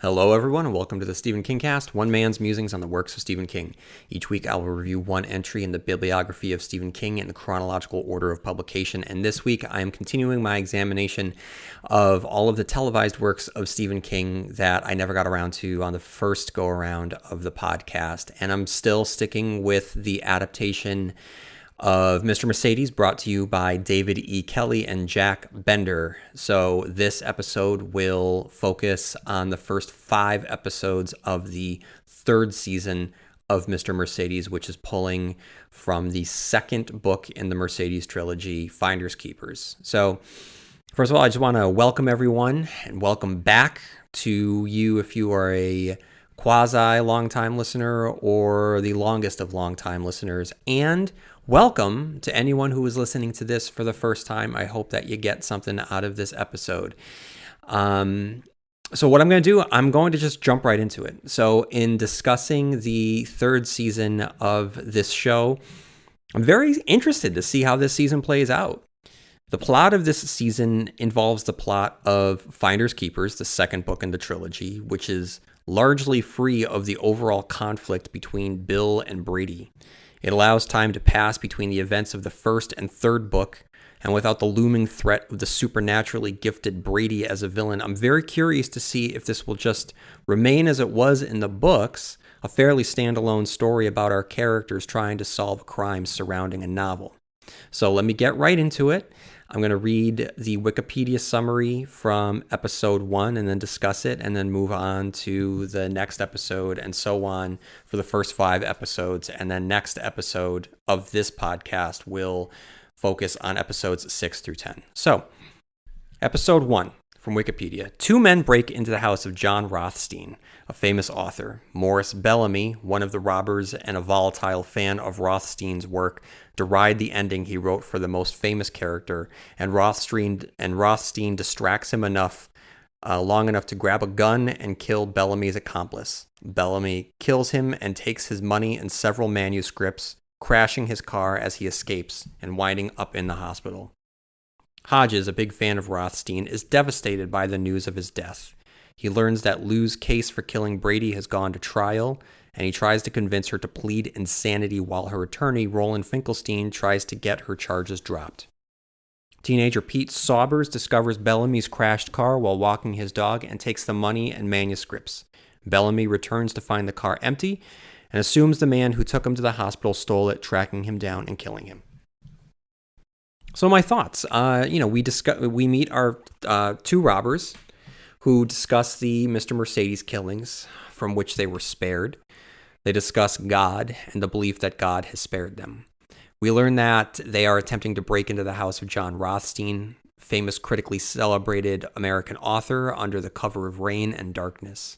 Hello, everyone, and welcome to the Stephen King Cast, one man's musings on the works of Stephen King. Each week, I will review one entry in the bibliography of Stephen King in the chronological order of publication. And this week, I am continuing my examination of all of the televised works of Stephen King that I never got around to on the first go-around of the podcast. And I'm still sticking with the adaptation of Mr. Mercedes, brought to you by David E. Kelly and Jack Bender. So this episode will focus on the first 5 episodes of the third season of Mr. Mercedes, which is pulling from the second book in the Mercedes trilogy, Finders Keepers. So first of all, I just want to welcome everyone and welcome back to you if you are a quasi long-time listener or the longest of long-time listeners, and welcome to anyone who is listening to this for the first time. I hope that you get something out of this episode. So what I'm going to do, I'm going to just jump right into it. So in discussing the third season of this show, I'm very interested to see how this season plays out. The plot of this season involves the plot of Finders Keepers, the second book in the trilogy, which is largely free of the overall conflict between Bill and Brady. It allows time to pass between the events of the first and third book, and without the looming threat of the supernaturally gifted Brady as a villain. I'm very curious to see if this will just remain as it was in the books, a fairly standalone story about our characters trying to solve crimes surrounding a novel. So let me get right into it. I'm going to read the Wikipedia summary from episode 1 and then discuss it, and then move on to the next episode and so on for the first 5 episodes. And then next episode of this podcast will focus on episodes 6 through 10. So, episode 1 from Wikipedia. 2 men break into the house of John Rothstein, a famous author. Morris Bellamy, one of the robbers and a volatile fan of Rothstein's work, deride the ending he wrote for the most famous character, and Rothstein distracts him long enough to grab a gun and kill Bellamy's accomplice. Bellamy kills him and takes his money and several manuscripts, crashing his car as he escapes and winding up in the hospital. Hodges, a big fan of Rothstein, is devastated by the news of his death. He learns that Lou's case for killing Brady has gone to trial, and he tries to convince her to plead insanity while her attorney, Roland Finkelstein, tries to get her charges dropped. Teenager Pete Saubers discovers Bellamy's crashed car while walking his dog and takes the money and manuscripts. Bellamy returns to find the car empty and assumes the man who took him to the hospital stole it, tracking him down and killing him. So my thoughts, we meet our 2 robbers who discuss the Mr. Mercedes killings from which they were spared. They discuss God and the belief that God has spared them. We learn that they are attempting to break into the house of John Rothstein, famous critically celebrated American author, under the cover of rain and darkness.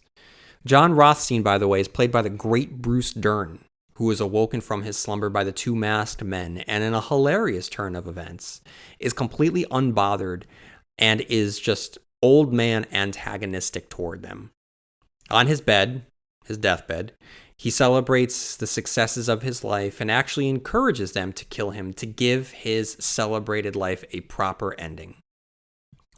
John Rothstein, by the way, is played by the great Bruce Dern, who is awoken from his slumber by the 2 masked men, and in a hilarious turn of events, is completely unbothered and is just old man antagonistic toward them. On his deathbed, he celebrates the successes of his life and actually encourages them to kill him to give his celebrated life a proper ending.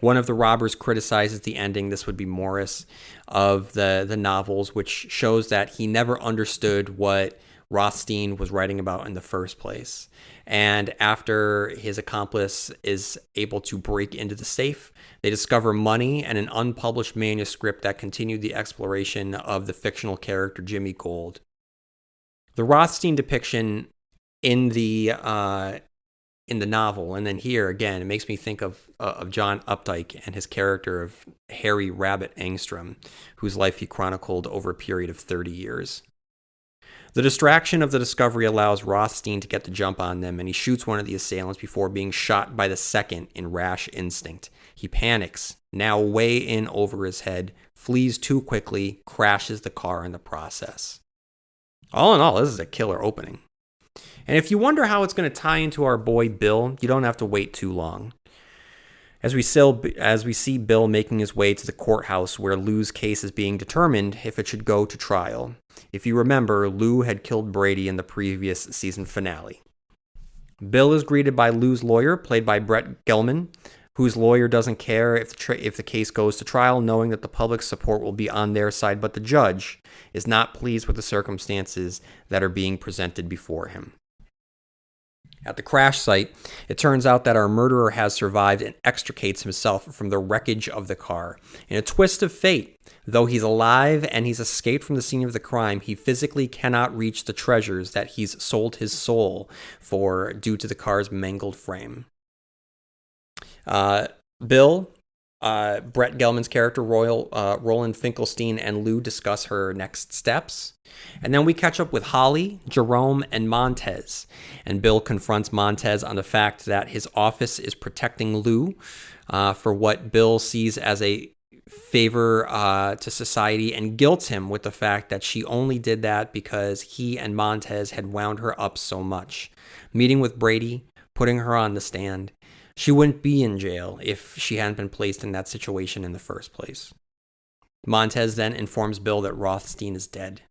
One of the robbers criticizes the ending, this would be Morris, of the novels, which shows that he never understood what Rothstein was writing about in the first place. And after his accomplice is able to break into the safe, they discover money and an unpublished manuscript that continued the exploration of the fictional character Jimmy Gold. The Rothstein depiction in the novel, and then here again, it makes me think of John Updike and his character of Harry Rabbit Angstrom, whose life he chronicled over a period of 30 years. The distraction of the discovery allows Rothstein to get the jump on them, and he shoots one of the assailants before being shot by the second in rash instinct. He panics, now way in over his head, flees too quickly, crashes the car in the process. All in all, this is a killer opening. And if you wonder how it's going to tie into our boy Bill, you don't have to wait too long. As we see Bill making his way to the courthouse where Lou's case is being determined if it should go to trial. If you remember, Lou had killed Brady in the previous season finale. Bill is greeted by Lou's lawyer, played by Brett Gelman, whose lawyer doesn't care if the case goes to trial, knowing that the public's support will be on their side, but the judge is not pleased with the circumstances that are being presented before him. At the crash site, it turns out that our murderer has survived and extricates himself from the wreckage of the car. In a twist of fate, though he's alive and he's escaped from the scene of the crime, he physically cannot reach the treasures that he's sold his soul for due to the car's mangled frame. Bill, Brett Gelman's character, Roland Finkelstein, and Lou discuss her next steps. And then we catch up with Holly, Jerome, and Montez. And Bill confronts Montez on the fact that his office is protecting Lou for what Bill sees as a favor to society, and guilts him with the fact that she only did that because he and Montez had wound her up so much. Meeting with Brady, putting her on the stand. She wouldn't be in jail if she hadn't been placed in that situation in the first place. Montez then informs Bill that Rothstein is dead.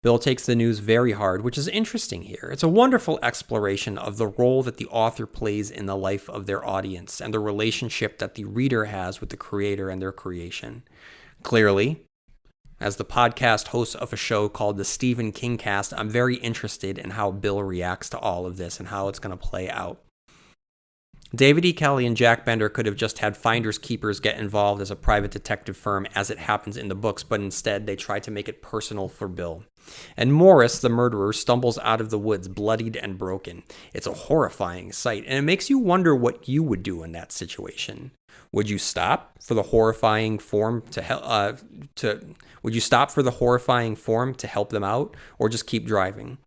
Bill takes the news very hard, which is interesting here. It's a wonderful exploration of the role that the author plays in the life of their audience and the relationship that the reader has with the creator and their creation. Clearly, as the podcast host of a show called the Stephen King Cast, I'm very interested in how Bill reacts to all of this and how it's going to play out. David E. Kelley and Jack Bender could have just had finders keepers get involved as a private detective firm as it happens in the books, but instead they tried to make it personal for Bill. And Morris, the murderer, stumbles out of the woods bloodied and broken. It's a horrifying sight, and it makes you wonder what you would do in that situation. Would you stop for the horrifying form to help them out, or just keep driving?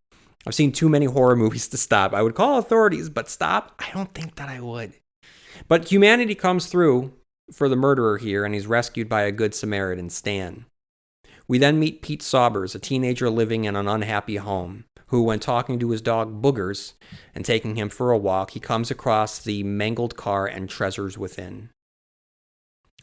I've seen too many horror movies to stop. I would call authorities, but stop? I don't think that I would. But humanity comes through for the murderer here, and he's rescued by a good Samaritan, Stan. We then meet Pete Saubers, a teenager living in an unhappy home, who, when talking to his dog Boogers and taking him for a walk, he comes across the mangled car and treasures within.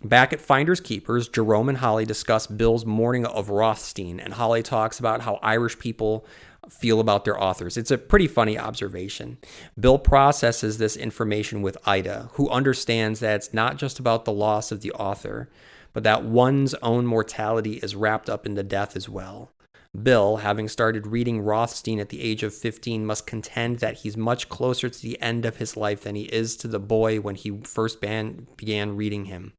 Back at Finders Keepers, Jerome and Holly discuss Bill's mourning of Rothstein, and Holly talks about how Irish people feel about their authors. It's a pretty funny observation. Bill processes this information with Ida, who understands that it's not just about the loss of the author, but that one's own mortality is wrapped up in the death as well. Bill, having started reading Rothstein at the age of 15, must contend that he's much closer to the end of his life than he is to the boy when he first began reading him.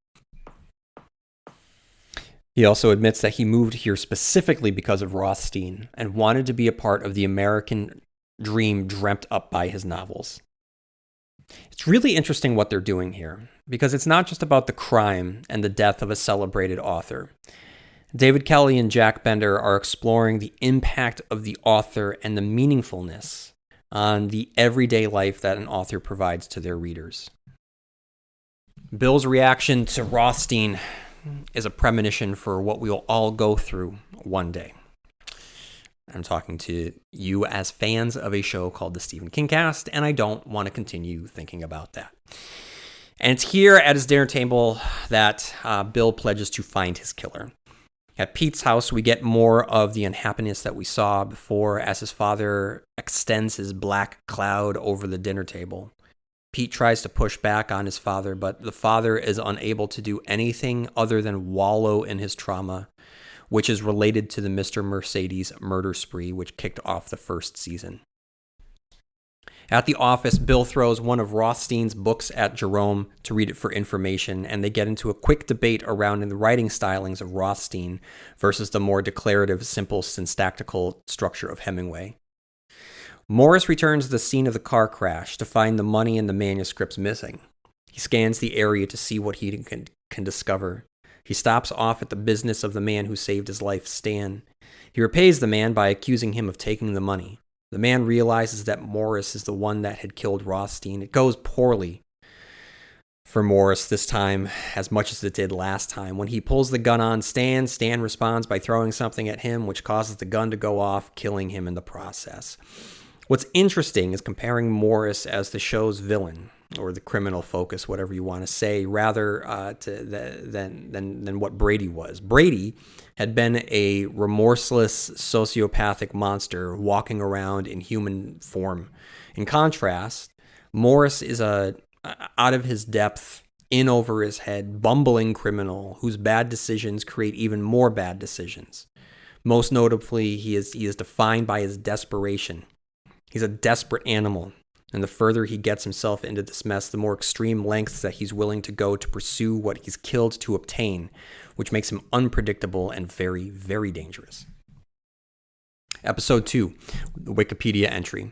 He also admits that he moved here specifically because of Rothstein and wanted to be a part of the American dream dreamt up by his novels. It's really interesting what they're doing here, because it's not just about the crime and the death of a celebrated author. David Kelley and Jack Bender are exploring the impact of the author and the meaningfulness on the everyday life that an author provides to their readers. Bill's reaction to Rothstein is a premonition for what we will all go through one day. I'm talking to you as fans of a show called the Stephen King Cast, and I don't want to continue thinking about that. And it's here at his dinner table that Bill pledges to find his killer. At Pete's house, we get more of the unhappiness that we saw before as his father extends his black cloud over the dinner table. Pete tries to push back on his father, but the father is unable to do anything other than wallow in his trauma, which is related to the Mr. Mercedes murder spree, which kicked off the first season. At the office, Bill throws one of Rothstein's books at Jerome to read it for information, and they get into a quick debate around the writing stylings of Rothstein versus the more declarative, simple, syntactical structure of Hemingway. Morris returns to the scene of the car crash to find the money and the manuscripts missing. He scans the area to see what he can discover. He stops off at the business of the man who saved his life, Stan. He repays the man by accusing him of taking the money. The man realizes that Morris is the one that had killed Rothstein. It goes poorly for Morris this time, as much as it did last time. When he pulls the gun on Stan, Stan responds by throwing something at him, which causes the gun to go off, killing him in the process. What's interesting is comparing Morris as the show's villain, or the criminal focus, whatever you want to say, rather than what Brady was. Brady had been a remorseless sociopathic monster walking around in human form. In contrast, Morris is a out of his depth, in over his head, bumbling criminal whose bad decisions create even more bad decisions. Most notably, he is defined by his desperation. He's a desperate animal, and the further he gets himself into this mess, the more extreme lengths that he's willing to go to pursue what he's killed to obtain, which makes him unpredictable and very, very dangerous. Episode 2, the Wikipedia entry.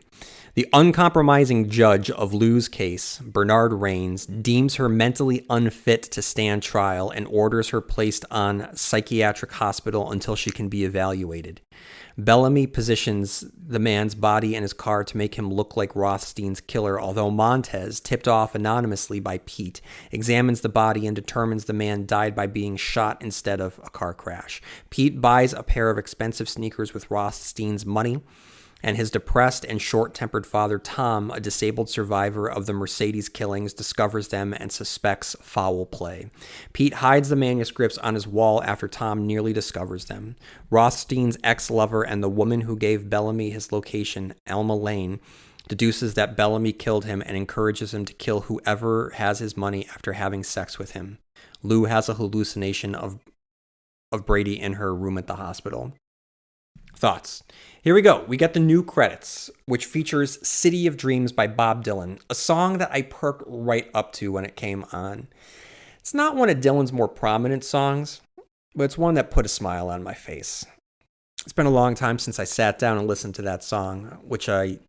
The uncompromising judge of Lou's case, Bernard Rains, deems her mentally unfit to stand trial and orders her placed on psychiatric hospital until she can be evaluated. Bellamy positions the man's body in his car to make him look like Rothstein's killer, although Montez, tipped off anonymously by Pete, examines the body and determines the man died by being shot instead of a car crash. Pete buys a pair of expensive sneakers with Rothstein's money, and his depressed and short-tempered father, Tom, a disabled survivor of the Mercedes killings, discovers them and suspects foul play. Pete hides the manuscripts on his wall after Tom nearly discovers them. Rothstein's ex-lover and the woman who gave Bellamy his location, Alma Lane, deduces that Bellamy killed him and encourages him to kill whoever has his money after having sex with him. Lou has a hallucination of Brady in her room at the hospital. Thoughts? Here we go. We got the new credits, which features City of Dreams by Bob Dylan, a song that I perked right up to when it came on. It's not one of Dylan's more prominent songs, but it's one that put a smile on my face. It's been a long time since I sat down and listened to that song, which I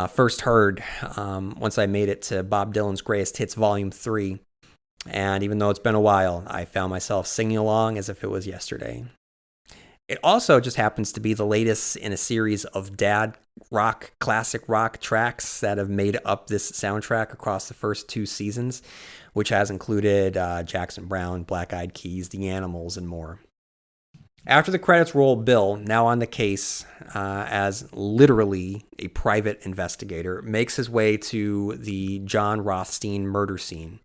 first heard once I made it to Bob Dylan's Greatest Hits Volume 3. And even though it's been a while, I found myself singing along as if it was yesterday. It also just happens to be the latest in a series of dad rock, classic rock tracks that have made up this soundtrack across the first 2 seasons, which has included Jackson Browne, Black Eyed Keys, The Animals, and more. After the credits roll, Bill, now on the case as literally a private investigator, makes his way to the John Rothstein murder scene.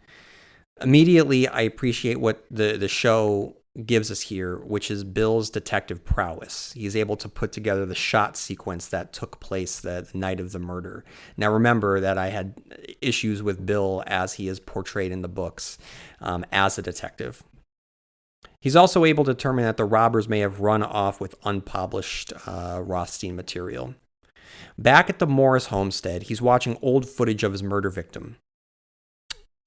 Immediately, I appreciate what the show gives us here, which is Bill's detective prowess. He's able to put together the shot sequence that took place the night of the murder. Now, remember that I had issues with Bill as he is portrayed in the books as a detective. He's also able to determine that the robbers may have run off with unpublished Rothstein material. Back at the Morris homestead, he's watching old footage of his murder victim.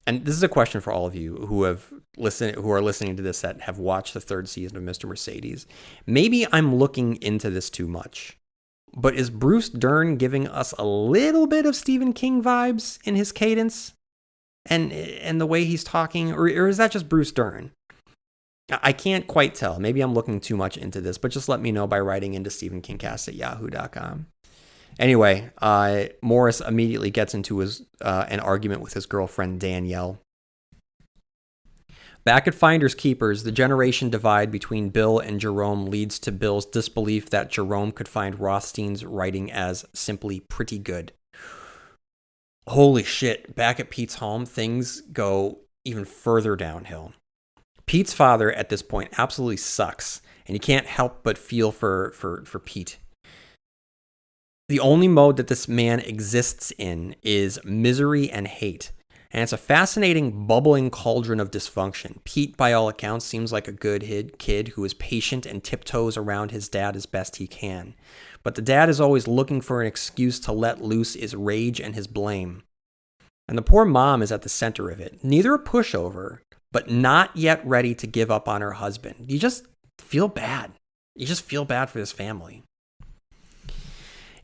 And this is a question for all of you who are listening to this that have watched the 3rd season of Mr. Mercedes. Maybe I'm looking into this too much, but is Bruce Dern giving us a little bit of Stephen King vibes in his cadence and the way he's talking, or is that just Bruce Dern? I can't quite tell. Maybe I'm looking too much into this, but just let me know by writing into StephenKingcast@yahoo.com. Anyway, Morris immediately gets into an argument with his girlfriend, Danielle. Back at Finders Keepers, the generation divide between Bill and Jerome leads to Bill's disbelief that Jerome could find Rothstein's writing as simply pretty good. Holy shit, back at Pete's home, things go even further downhill. Pete's father at this point absolutely sucks, and you can't help but feel for Pete. The only mode that this man exists in is misery and hate. And it's a fascinating, bubbling cauldron of dysfunction. Pete, by all accounts, seems like a good kid who is patient and tiptoes around his dad as best he can. But the dad is always looking for an excuse to let loose his rage and his blame. And the poor mom is at the center of it. Neither a pushover, but not yet ready to give up on her husband. You just feel bad. You just feel bad for this family.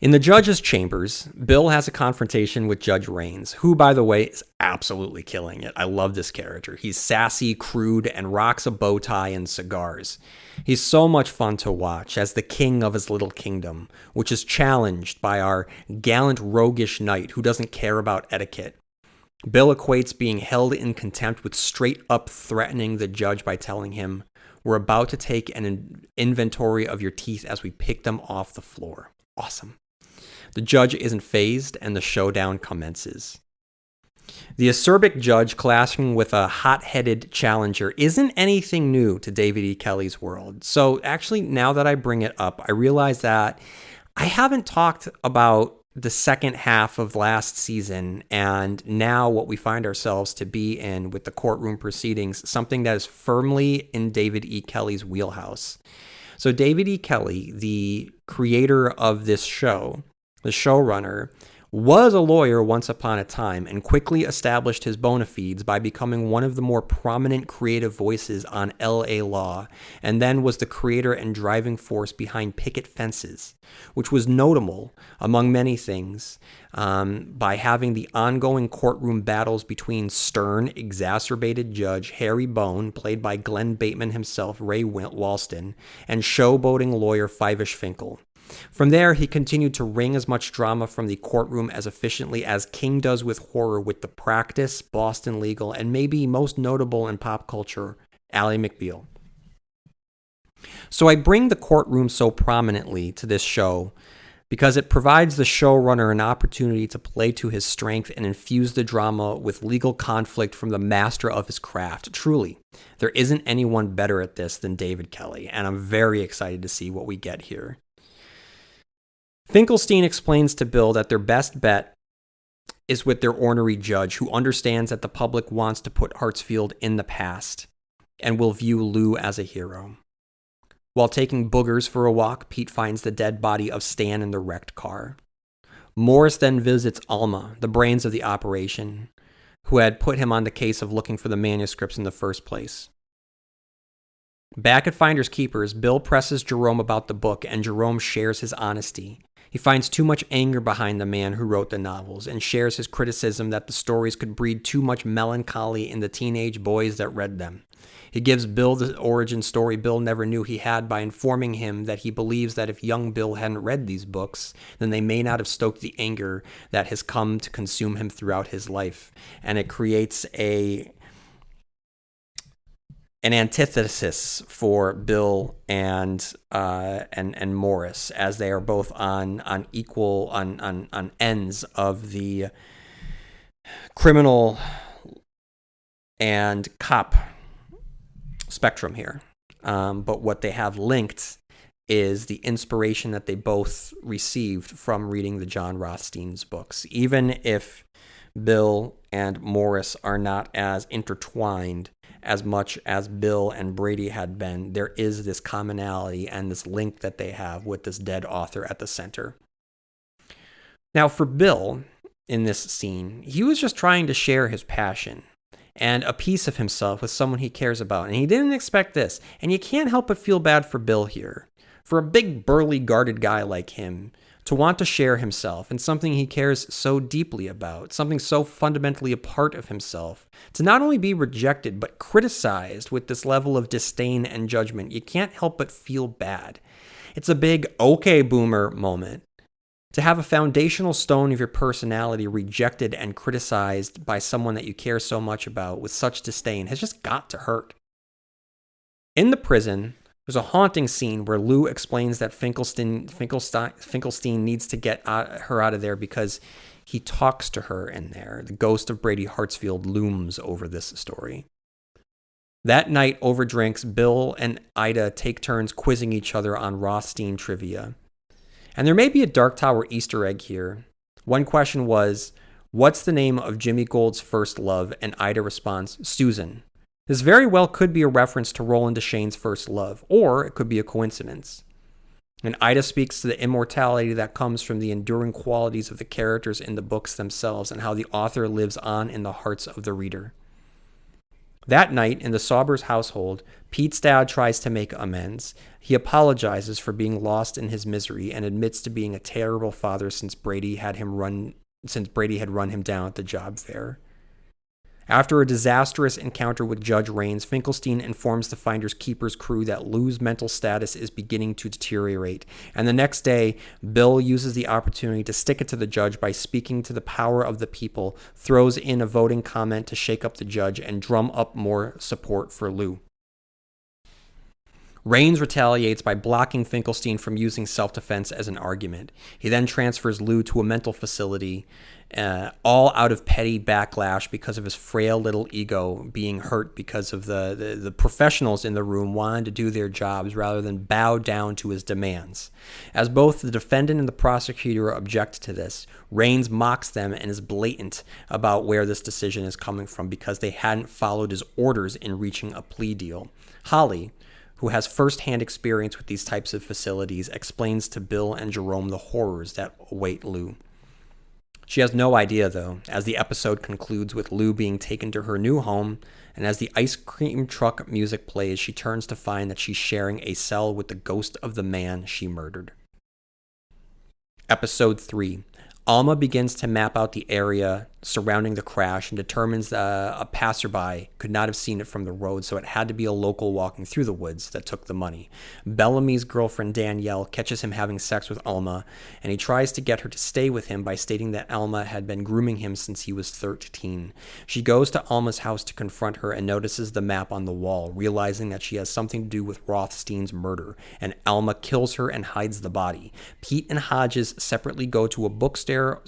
In the judge's chambers, Bill has a confrontation with Judge Rains, who, by the way, is absolutely killing it. I love this character. He's sassy, crude, and rocks a bow tie and cigars. He's so much fun to watch as the king of his little kingdom, which is challenged by our gallant roguish knight who doesn't care about etiquette. Bill equates being held in contempt with straight up threatening the judge by telling him, "We're about to take an inventory of your teeth as we pick them off the floor." Awesome. The judge isn't fazed, and the showdown commences. The acerbic judge clashing with a hot-headed challenger isn't anything new to David E. Kelley's world. So actually, now that I bring it up, I realize that I haven't talked about the second half of last season and now what we find ourselves to be in with the courtroom proceedings, something that is firmly in David E. Kelley's wheelhouse. So David E. Kelley, the creator of this show, the showrunner, was a lawyer once upon a time and quickly established his bona fides by becoming one of the more prominent creative voices on LA Law, and then was the creator and driving force behind Picket Fences, which was notable, among many things, by having the ongoing courtroom battles between stern, exacerbated Judge Harry Bone, played by Glenn Bateman himself, Ray Walston, and showboating lawyer Fivish Finkel. From there, he continued to wring as much drama from the courtroom as efficiently as King does with horror with The Practice, Boston Legal, and maybe most notable in pop culture, Ally McBeal. So I bring the courtroom so prominently to this show because it provides the showrunner an opportunity to play to his strength and infuse the drama with legal conflict from the master of his craft. Truly, there isn't anyone better at this than David Kelley, and I'm very excited to see what we get here. Finkelstein explains to Bill that their best bet is with their ornery judge, who understands that the public wants to put Hartsfield in the past and will view Lou as a hero. While taking boogers for a walk, Pete finds the dead body of Stan in the wrecked car. Morris then visits Alma, the brains of the operation, who had put him on the case of looking for the manuscripts in the first place. Back at Finders Keepers, Bill presses Jerome about the book, and Jerome shares his honesty. He finds too much anger behind the man who wrote the novels and shares his criticism that the stories could breed too much melancholy in the teenage boys that read them. He gives Bill the origin story Bill never knew he had by informing him that he believes that if young Bill hadn't read these books, then they may not have stoked the anger that has come to consume him throughout his life. And it creates an antithesis for Bill and Morris, as they are both on ends of the criminal and cop spectrum here. But what they have linked is the inspiration that they both received from reading the John Rothstein's books. Even if Bill and Morris are not as intertwined as much as Bill and Brady had been, there is this commonality and this link that they have with this dead author at the center. Now, for Bill, in this scene, he was just trying to share his passion and a piece of himself with someone he cares about, and he didn't expect this. And you can't help but feel bad for Bill here. For a big, burly, guarded guy like him to want to share himself and something he cares so deeply about, something so fundamentally a part of himself, to not only be rejected but criticized with this level of disdain and judgment, you can't help but feel bad. It's a big, okay, boomer moment. To have a foundational stone of your personality rejected and criticized by someone that you care so much about with such disdain has just got to hurt. In the prison, there's a haunting scene where Lou explains that Finkelstein needs to get her out of there because he talks to her in there. The ghost of Brady Hartsfield looms over this story. That night, over drinks, Bill and Ida take turns quizzing each other on Rothstein trivia. And there may be a Dark Tower Easter egg here. One question was, what's the name of Jimmy Gould's first love? And Ida responds, Susan. This very well could be a reference to Roland Deschain's first love, or it could be a coincidence. And Ida speaks to the immortality that comes from the enduring qualities of the characters in the books themselves and how the author lives on in the hearts of the reader. That night, in the Saubers household, Pete's dad tries to make amends. He apologizes for being lost in his misery and admits to being a terrible father since Brady had run him down at the job fair. After a disastrous encounter with Judge Raines, Finkelstein informs the Finders Keepers crew that Lou's mental status is beginning to deteriorate, and the next day, Bill uses the opportunity to stick it to the judge by speaking to the power of the people, throws in a voting comment to shake up the judge and drum up more support for Lou. Raines retaliates by blocking Finkelstein from using self-defense as an argument. He then transfers Lou to a mental facility, all out of petty backlash because of his frail little ego being hurt because of the professionals in the room wanting to do their jobs rather than bow down to his demands. As both the defendant and the prosecutor object to this, Raines mocks them and is blatant about where this decision is coming from because they hadn't followed his orders in reaching a plea deal. Holly, who has first-hand experience with these types of facilities, explains to Bill and Jerome the horrors that await Lou. She has no idea, though, as the episode concludes with Lou being taken to her new home, and as the ice cream truck music plays, she turns to find that she's sharing a cell with the ghost of the man she murdered. Episode 3. Alma begins to map out the area surrounding the crash and determines that a passerby could not have seen it from the road, so it had to be a local walking through the woods that took the money. Bellamy's girlfriend Danielle catches him having sex with Alma, and he tries to get her to stay with him by stating that Alma had been grooming him since he was 13. She goes to Alma's house to confront her and notices the map on the wall, realizing that she has something to do with Rothstein's murder, and Alma kills her and hides the body. Pete and Hodges separately go to a bookstore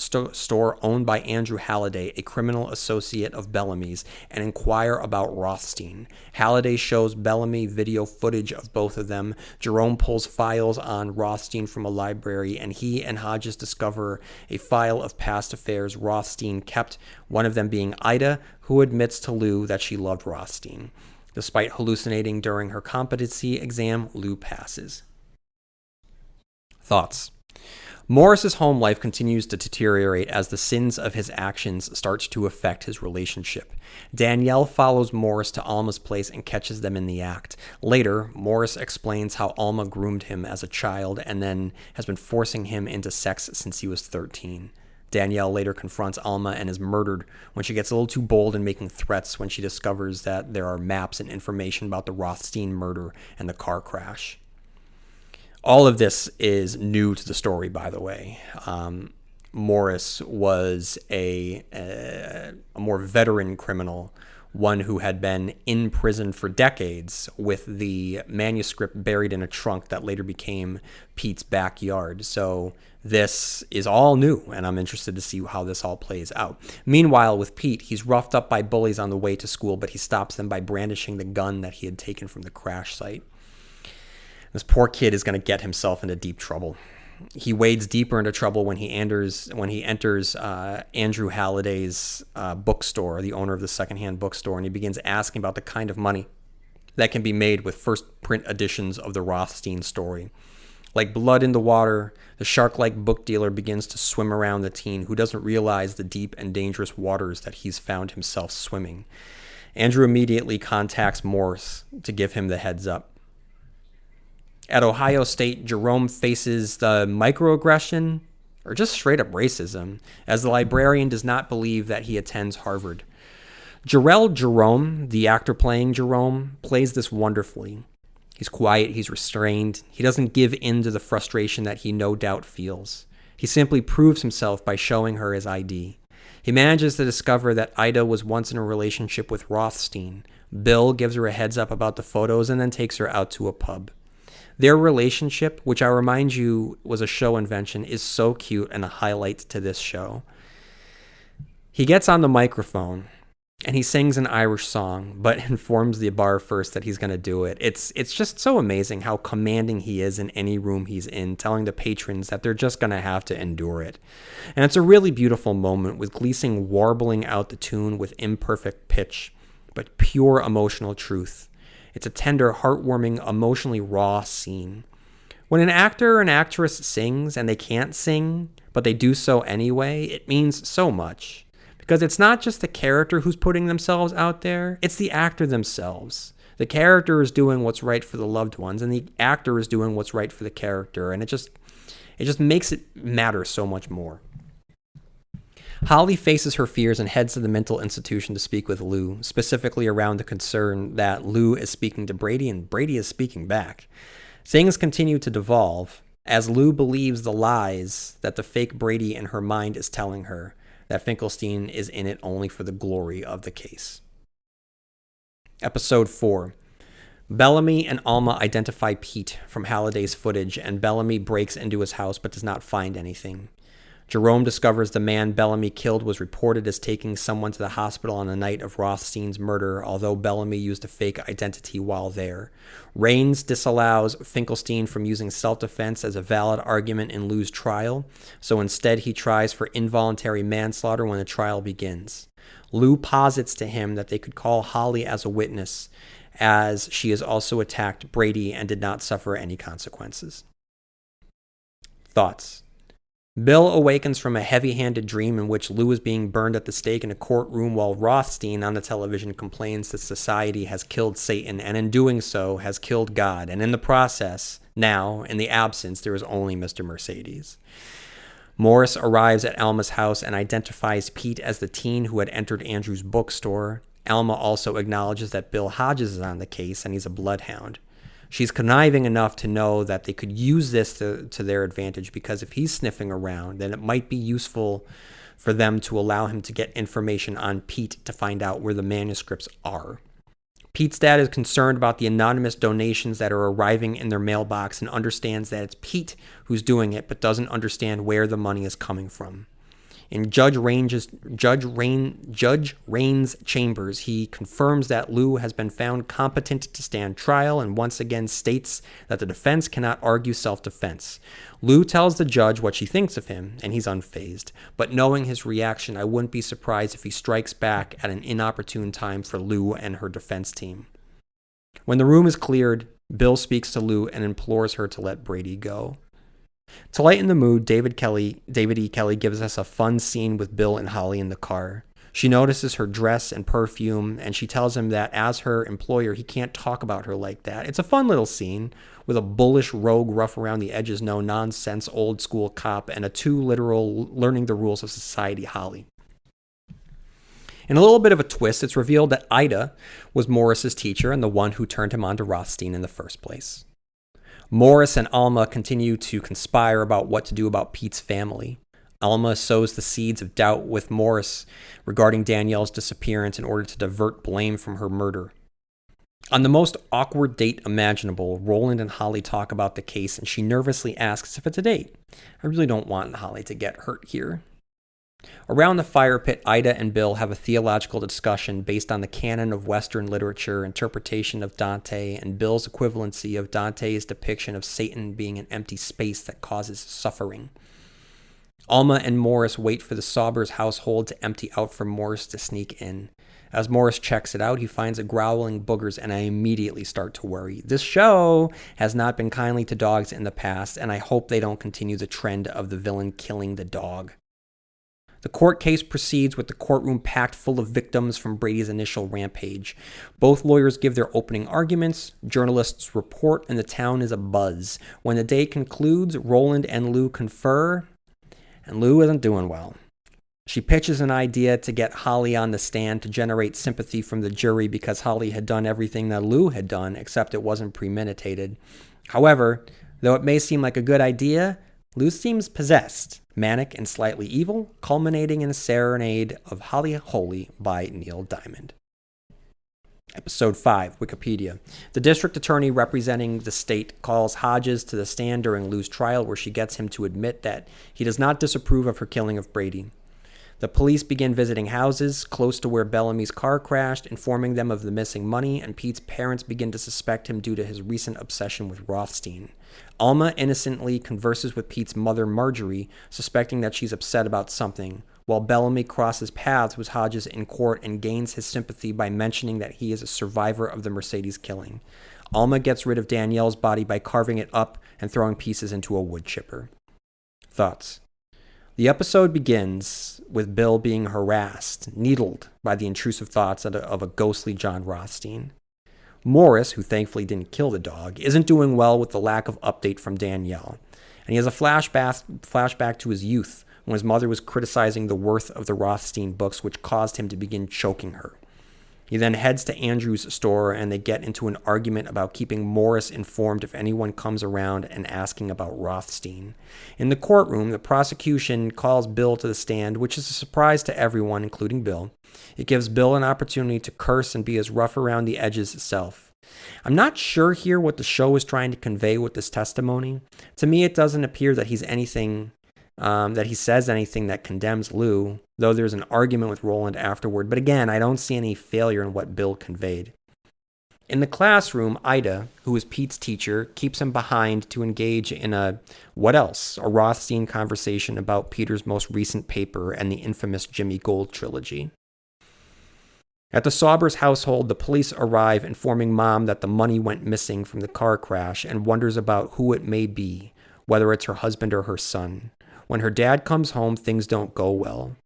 owned by Andrew Halliday, a criminal associate of Bellamy's, and inquire about Rothstein. Halliday shows Bellamy video footage of both of them. Jerome pulls files on Rothstein from a library, and he and Hodges discover a file of past affairs Rothstein kept, one of them being Ida, who admits to Lou that she loved Rothstein. Despite hallucinating during her competency exam, Lou passes. Thoughts? Morris's home life continues to deteriorate as the sins of his actions start to affect his relationship. Danielle follows Morris to Alma's place and catches them in the act. Later, Morris explains how Alma groomed him as a child and then has been forcing him into sex since he was 13. Danielle later confronts Alma and is murdered when she gets a little too bold in making threats when she discovers that there are maps and information about the Rothstein murder and the car crash. All of this is new to the story, by the way. Morris was a more veteran criminal, one who had been in prison for decades with the manuscript buried in a trunk that later became Pete's backyard. So this is all new, and I'm interested to see how this all plays out. Meanwhile, with Pete, he's roughed up by bullies on the way to school, but he stops them by brandishing the gun that he had taken from the crash site. This poor kid is going to get himself into deep trouble. He wades deeper into trouble when he enters Andrew Halliday's bookstore, the owner of the secondhand bookstore, and he begins asking about the kind of money that can be made with first print editions of the Rothstein story. Like blood in the water, the shark-like book dealer begins to swim around the teen, who doesn't realize the deep and dangerous waters that he's found himself swimming. Andrew immediately contacts Morris to give him the heads up. At Ohio State, Jerome faces the microaggression, or just straight-up racism, as the librarian does not believe that he attends Harvard. Jarrell Jerome, the actor playing Jerome, plays this wonderfully. He's quiet, he's restrained, he doesn't give in to the frustration that he no doubt feels. He simply proves himself by showing her his ID. He manages to discover that Ida was once in a relationship with Rothstein. Bill gives her a heads up about the photos and then takes her out to a pub. Their relationship, which I remind you was a show invention, is so cute and a highlight to this show. He gets on the microphone and he sings an Irish song, but informs the bar first that he's going to do it. It's just so amazing how commanding he is in any room he's in, telling the patrons that they're just going to have to endure it. And it's a really beautiful moment, with Gleason warbling out the tune with imperfect pitch, but pure emotional truth. It's a tender, heartwarming, emotionally raw scene. When an actor or an actress sings and they can't sing, but they do so anyway, it means so much. Because it's not just the character who's putting themselves out there, it's the actor themselves. The character is doing what's right for the loved ones, and the actor is doing what's right for the character, and it just makes it matter so much more. Holly faces her fears and heads to the mental institution to speak with Lou, specifically around the concern that Lou is speaking to Brady and Brady is speaking back. Things continue to devolve as Lou believes the lies that the fake Brady in her mind is telling her, that Finkelstein is in it only for the glory of the case. Episode 4. Bellamy and Alma identify Pete from Halliday's footage, and Bellamy breaks into his house but does not find anything. Jerome discovers the man Bellamy killed was reported as taking someone to the hospital on the night of Rothstein's murder, although Bellamy used a fake identity while there. Raines disallows Finkelstein from using self-defense as a valid argument in Lou's trial, so instead he tries for involuntary manslaughter when the trial begins. Lou posits to him that they could call Holly as a witness, as she has also attacked Brady and did not suffer any consequences. Thoughts? Bill awakens from a heavy-handed dream in which Lou is being burned at the stake in a courtroom while Rothstein on the television complains that society has killed Satan and in doing so has killed God. And in the process, now, in the absence, there is only Mr. Mercedes. Morris arrives at Alma's house and identifies Pete as the teen who had entered Andrew's bookstore. Alma also acknowledges that Bill Hodges is on the case and he's a bloodhound. She's conniving enough to know that they could use this to their advantage, because if he's sniffing around, then it might be useful for them to allow him to get information on Pete to find out where the manuscripts are. Pete's dad is concerned about the anonymous donations that are arriving in their mailbox and understands that it's Pete who's doing it, but doesn't understand where the money is coming from. In Judge Raines' chambers, he confirms that Lou has been found competent to stand trial and once again states that the defense cannot argue self-defense. Lou tells the judge what she thinks of him, and he's unfazed. But knowing his reaction, I wouldn't be surprised if he strikes back at an inopportune time for Lou and her defense team. When the room is cleared, Bill speaks to Lou and implores her to let Brady go. To lighten the mood, David E. Kelly gives us a fun scene with Bill and Holly in the car. She notices her dress and perfume, and she tells him that as her employer, he can't talk about her like that. It's a fun little scene with a bullish rogue, rough around the edges, no-nonsense, old-school cop, and a too literal learning the rules of society Holly. In a little bit of a twist, it's revealed that Ida was Morris's teacher and the one who turned him on to Rothstein in the first place. Morris and Alma continue to conspire about what to do about Pete's family. Alma sows the seeds of doubt with Morris regarding Danielle's disappearance in order to divert blame from her murder. On the most awkward date imaginable, Roland and Holly talk about the case, and she nervously asks if it's a date. I really don't want Holly to get hurt here. Around the fire pit, Ida and Bill have a theological discussion based on the canon of Western literature, interpretation of Dante, and Bill's equivalency of Dante's depiction of Satan being an empty space that causes suffering. Alma and Morris wait for the Saubers household to empty out for Morris to sneak in. As Morris checks it out, he finds a growling boogers, and I immediately start to worry. This show has not been kindly to dogs in the past, and I hope they don't continue the trend of the villain killing the dog. The court case proceeds with the courtroom packed full of victims from Brady's initial rampage. Both lawyers give their opening arguments, journalists report, and the town is abuzz. When the day concludes, Roland and Lou confer, and Lou isn't doing well. She pitches an idea to get Holly on the stand to generate sympathy from the jury because Holly had done everything that Lou had done, except it wasn't premeditated. However, though it may seem like a good idea, Lou seems possessed, manic and slightly evil, culminating in a serenade of Holly Holy by Neil Diamond. Episode 5, Wikipedia. The district attorney representing the state calls Hodges to the stand during Lou's trial, where she gets him to admit that he does not disapprove of her killing of Brady. The police begin visiting houses close to where Bellamy's car crashed, informing them of the missing money, and Pete's parents begin to suspect him due to his recent obsession with Rothstein. Alma innocently converses with Pete's mother, Marjorie, suspecting that she's upset about something, while Bellamy crosses paths with Hodges in court and gains his sympathy by mentioning that he is a survivor of the Mercedes killing. Alma gets rid of Danielle's body by carving it up and throwing pieces into a wood chipper. Thoughts? The episode begins with Bill being harassed, needled by the intrusive thoughts of a ghostly John Rothstein. Morris, who thankfully didn't kill the dog, isn't doing well with the lack of update from Danielle. And he has a flashback to his youth, when his mother was criticizing the worth of the Rothstein books, which caused him to begin choking her. He then heads to Andrew's store, and they get into an argument about keeping Morris informed if anyone comes around and asking about Rothstein. In the courtroom, the prosecution calls Bill to the stand, which is a surprise to everyone, including Bill. It gives Bill an opportunity to curse and be as rough around the edges itself. I'm not sure here what the show is trying to convey with this testimony. To me, it doesn't appear that that he says anything that condemns Lou, though there's an argument with Roland afterward. But again, I don't see any failure in what Bill conveyed. In the classroom, Ida, who is Pete's teacher, keeps him behind to engage in a Rothstein conversation about Peter's most recent paper and the infamous Jimmy Gold trilogy. At the Saubers household, the police arrive, informing Mom that the money went missing from the car crash and wonders about who it may be, whether it's her husband or her son. When her dad comes home, things don't go well.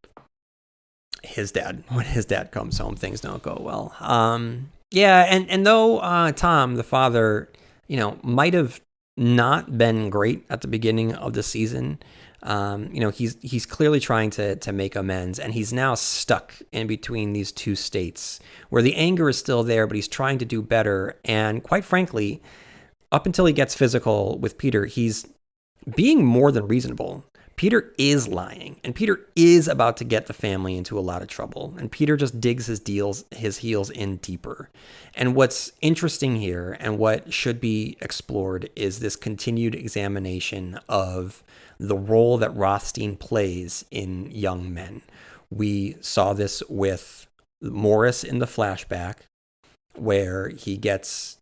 When his dad comes home, things don't go well. And though Tom, the father, might have not been great at the beginning of the season, he's clearly trying to make amends, and he's now stuck in between these two states where the anger is still there, but he's trying to do better. And quite frankly, up until he gets physical with Peter, he's being more than reasonable. Peter is lying, and Peter is about to get the family into a lot of trouble, and Peter just digs his heels in deeper. And what's interesting here and what should be explored is this continued examination of the role that Rothstein plays in young men. We saw this with Morris in the flashback, where he gets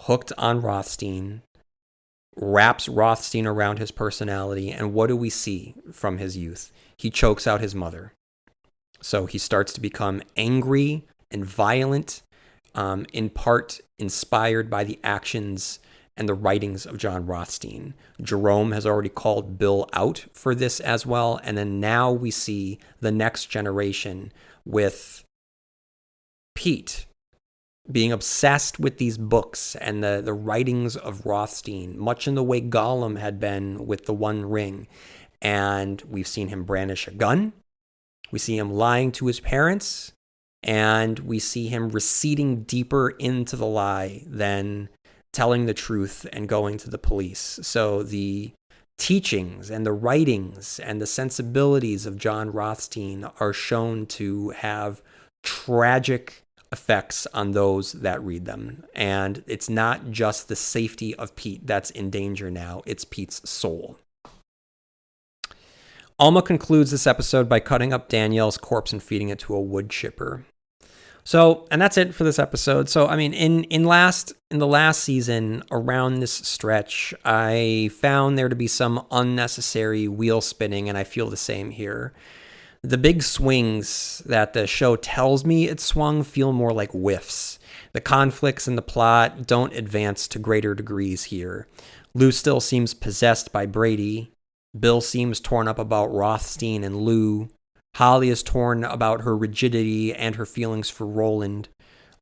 hooked on Rothstein, wraps Rothstein around his personality, and what do we see from his youth? He chokes out his mother. So he starts to become angry and violent, in part inspired by the actions and the writings of John Rothstein. Jerome has already called Bill out for this as well, and then now we see the next generation with Pete being obsessed with these books and the writings of Rothstein, much in the way Gollum had been with the One Ring. And we've seen him brandish a gun. We see him lying to his parents. And we see him receding deeper into the lie than telling the truth and going to the police. So the teachings and the writings and the sensibilities of John Rothstein are shown to have tragic effects on those that read them. And it's not just the safety of Pete that's in danger now, it's Pete's soul. Alma concludes this episode by cutting up Danielle's corpse and feeding it to a wood chipper. So, and that's it for this episode. So, I mean, in the last season, around this stretch, I found there to be some unnecessary wheel spinning, and I feel the same here. The big swings that the show tells me it swung feel more like whiffs. The conflicts in the plot don't advance to greater degrees here. Lou still seems possessed by Brady. Bill seems torn up about Rothstein and Lou. Holly is torn about her rigidity and her feelings for Roland.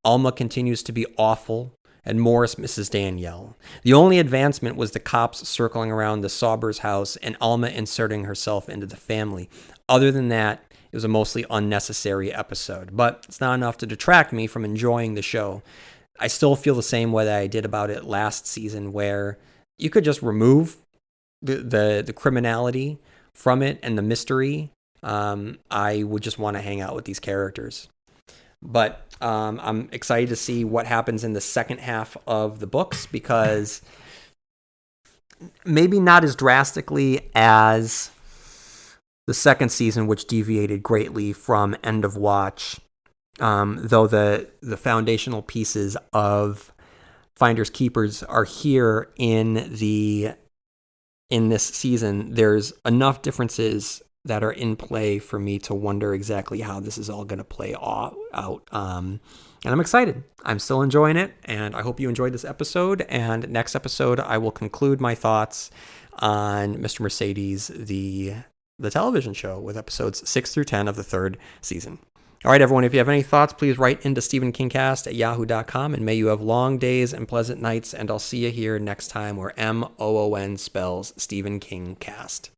Alma continues to be awful, and Morris misses Danielle. The only advancement was the cops circling around the Saubers house and Alma inserting herself into the family. Other than that, it was a mostly unnecessary episode, but it's not enough to detract me from enjoying the show. I still feel the same way that I did about it last season, where you could just remove the criminality from it and the mystery. I would just want to hang out with these characters. But I'm excited to see what happens in the second half of the books, because maybe not as drastically as the second season, which deviated greatly from End of Watch, though the foundational pieces of Finders Keepers are here in this season. There's enough differences that are in play for me to wonder exactly how this is all going to play out. And I'm excited. I'm still enjoying it, and I hope you enjoyed this episode. And next episode, I will conclude my thoughts on Mr. Mercedes, the television show, with episodes 6 through 10 of the third season. All right, everyone, if you have any thoughts, please write into StephenKingcast@yahoo.com, and may you have long days and pleasant nights, and I'll see you here next time where MOON spells Stephen King Cast.